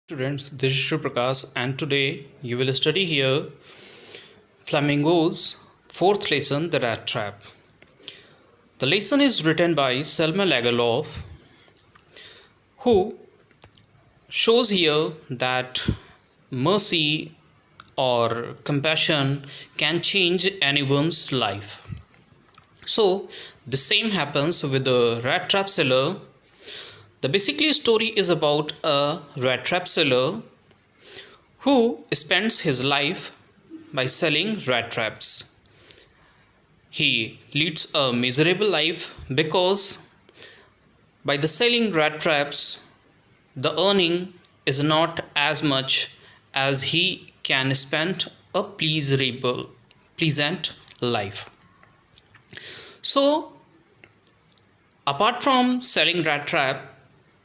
Students, this is Shri Prakash, and today you will study here Flamingo's fourth lesson, the Rat Trap. The lesson is written by Selma Lagerlof, who shows here that mercy or compassion can change anyone's life. So, the same happens with the rat trap seller. The basically story is about a rat trap seller who spends his life by selling rat traps. He leads a miserable life because by the selling rat traps, the earning is not as much as he can spend a pleasant life. So, apart from selling rat trap,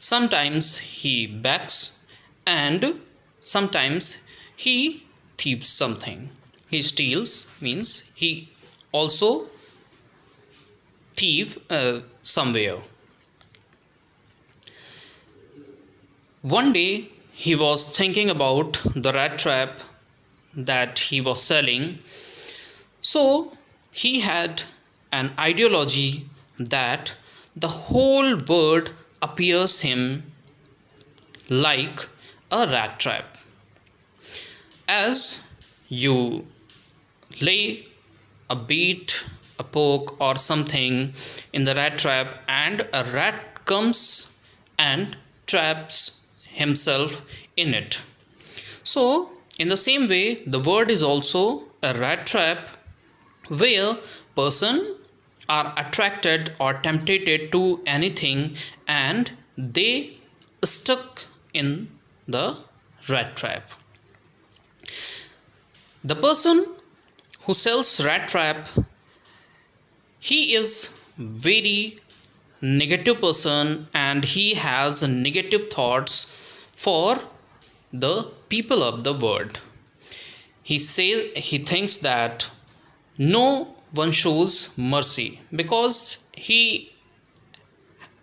sometimes he begs and sometimes he thieves something. He steals means he also thief somewhere. One day he was thinking about the rat trap that he was selling. So he had an ideology that the whole world appears him like a rat trap. As you lay a bait, a poke or something in the rat trap and a rat comes and traps himself in it. So in the same way, the world is also a rat trap where person are attracted or tempted to anything and they stuck in the rat trap. The person who sells rat trap, he is very negative person and he has negative thoughts for the people of the world. He thinks that no one shows mercy because he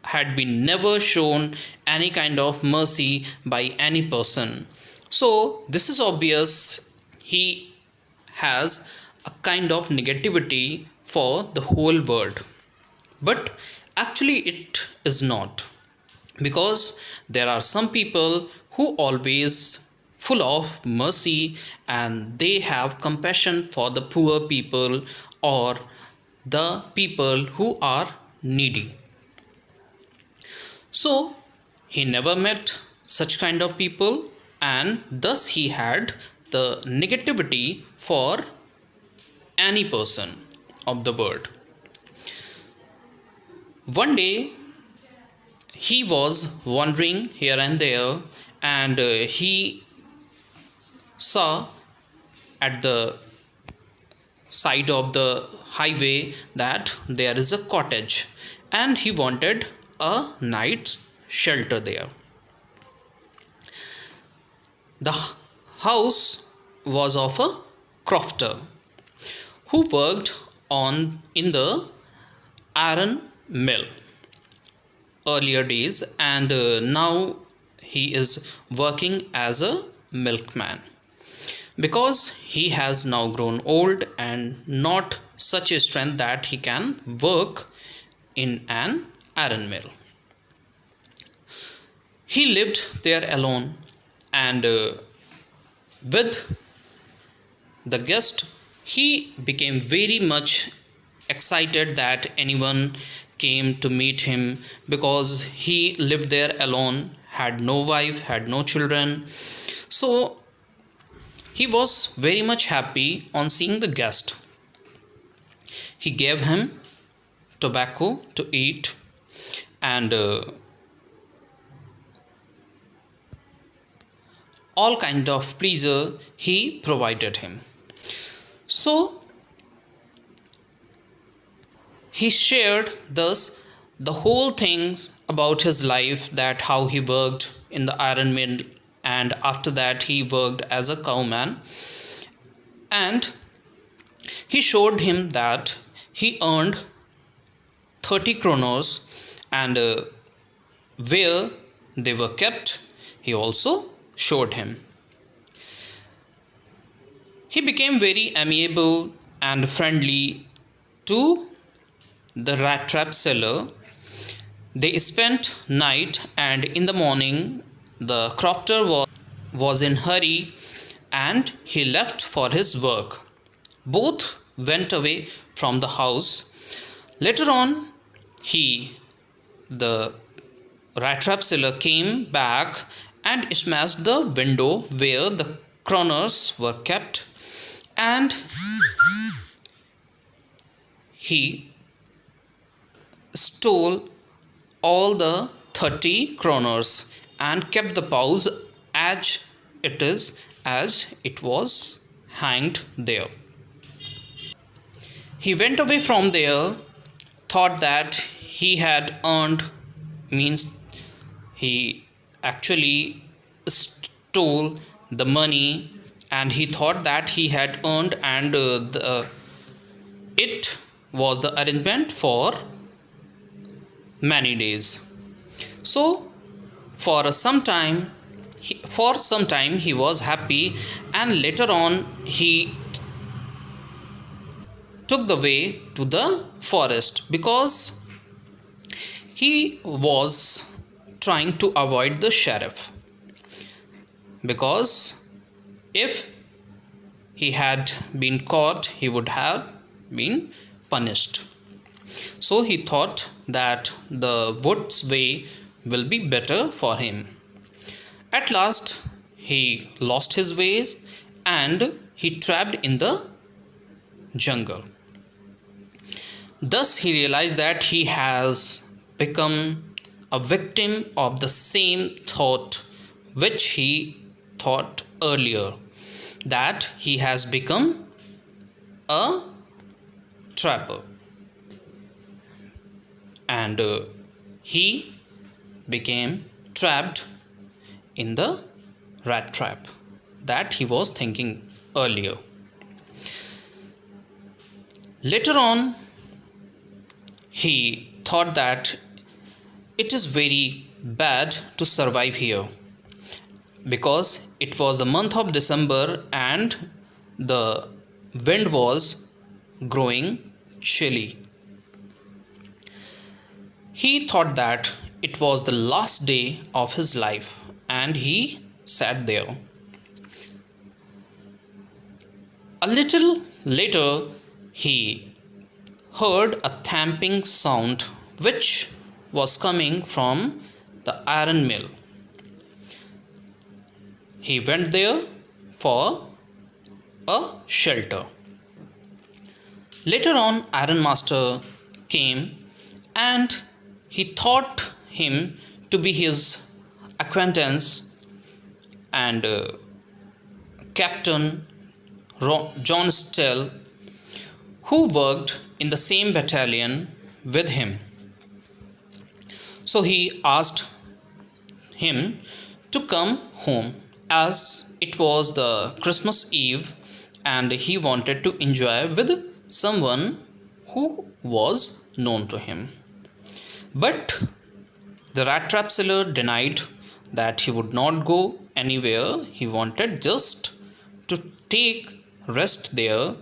had been never shown any kind of mercy by any person. So this is obvious he has a kind of negativity for the whole world. But actually it is not, because there are some people who always full of mercy and they have compassion for the poor people or the people who are needy. So he never met such kind of people and thus he had the negativity for any person of the world. One day he was wandering here and there and he saw at the side of the highway that there is a cottage and he wanted a night's shelter there. The house was of a crofter who worked on in the iron mill earlier days and now he is working as a milkman because he has now grown old and not such a strength that he can work in an iron mill. He lived there alone and with the guest he became very much excited that anyone came to meet him because he lived there alone, had no wife, had no children. So he was very much happy on seeing the guest. He gave him tobacco to eat and all kind of pleasure he provided him. So he shared thus the whole thing about his life, that how he worked in the iron mill and after that he worked as a cowman, and he showed him that he earned 30 kronos and where they were kept he also showed him. He became very amiable and friendly to the rat trap seller. They spent night, and in the morning the crofter was in hurry and he left for his work. Both went away from the house. Later on, the rat trap seller, came back and smashed the window where the kroners were kept, and he stole all the 30 kroners and kept the pouch as it was hanged there. He went away from there, thought that he had earned, means he actually stole the money, and he thought that he had earned, and it was the arrangement for many days. So for some time he was happy, and later on he took the way to the forest because he was trying to avoid the sheriff, because if he had been caught he would have been punished. So he thought that the woods way will be better for him. At last he lost his ways and he trapped in the jungle. Thus he realized that he has become a victim of the same thought which he thought earlier, that he has become a trapper, and he became trapped in the rat trap that he was thinking earlier. Later on he thought that it is very bad to survive here, because it was the month of December and the wind was growing chilly. He thought that it was the last day of his life and he sat there. A little later he heard a thumping sound which was coming from the iron mill. He went there for a shelter. Later on, Iron Master came and he thought him to be his acquaintance, and Captain John Stell, who worked in the same battalion with him. So he asked him to come home, as it was the Christmas Eve and he wanted to enjoy with someone who was known to him. But the rat trap seller denied that he would not go anywhere. He wanted just to take rest there.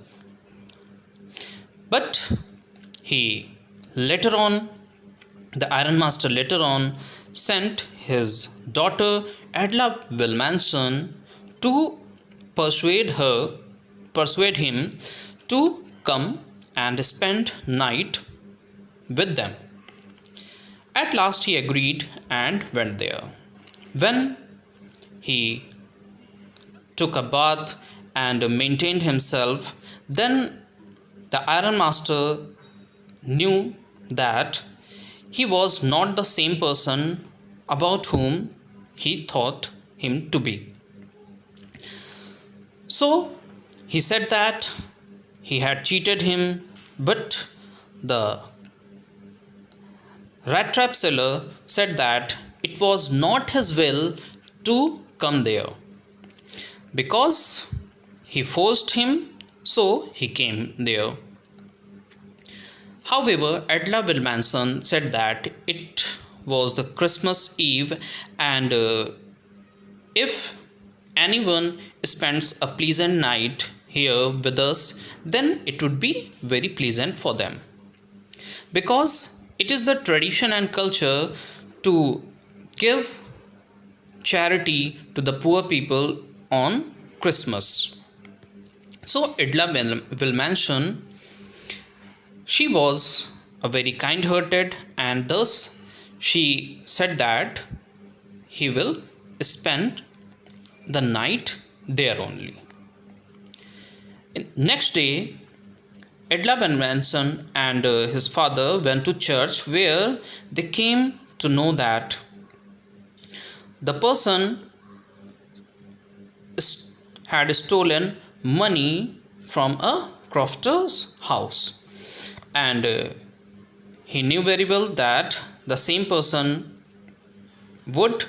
But the Iron Master later on sent his daughter Adela Wilmanson to persuade him to come and spend night with them. At last he agreed and went there. When he took a bath and maintained himself, then the Iron Master knew that he was not the same person about whom he thought him to be. So he said that he had cheated him, but the rat trap seller said that it was not his will to come there, because he forced him, so he came there. However, Adela Wilmanson said that it was the Christmas Eve, and if anyone spends a pleasant night here with us, then it would be very pleasant for them, because it is the tradition and culture to give charity to the poor people on Christmas. So Idla will mention she was a very kind hearted, and thus she said that he will spend the night there only. Next day, Edla Ben Manson and his father went to church, where they came to know that the person had stolen money from a crofter's house, and he knew very well that the same person would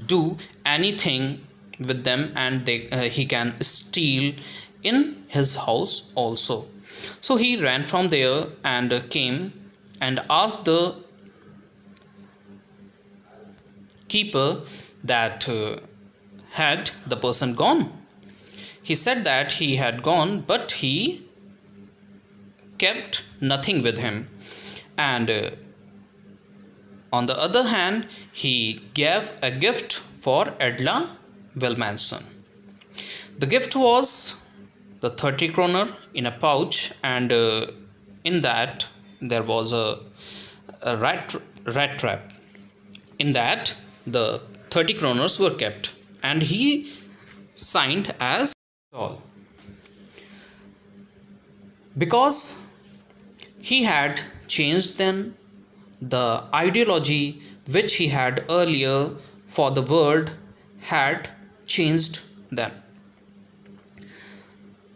do anything with them, and he can steal in his house also. So he ran from there and came and asked the keeper that had the person gone. He said that he had gone, but he kept nothing with him, and on the other hand, he gave a gift for Edla Wilmanson. The gift was the 30 kroner in a pouch, and in that there was a rat trap. In that, the 30 kroners were kept, and he signed as all, because he had changed then the ideology which he had earlier for the word had changed them.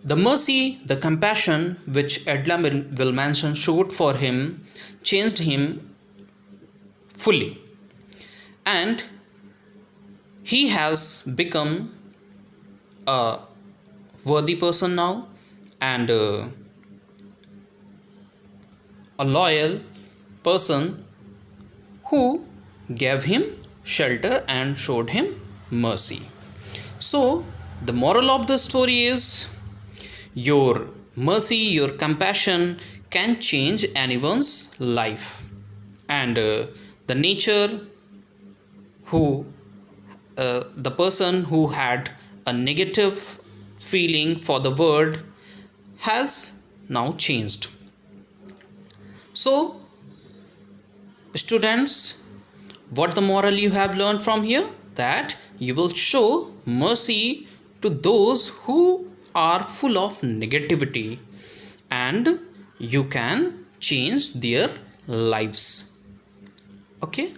The mercy, the compassion which Edla Wilmanson showed for him changed him fully, and he has become a worthy person now, and a loyal person who gave him shelter and showed him mercy. So the moral of the story is, your mercy, your compassion can change anyone's life, and the nature who the person who had a negative feeling for the word has now changed. So students, what the moral you have learned from here? That you will show mercy to those who are full of negativity, and you can change their lives. Okay.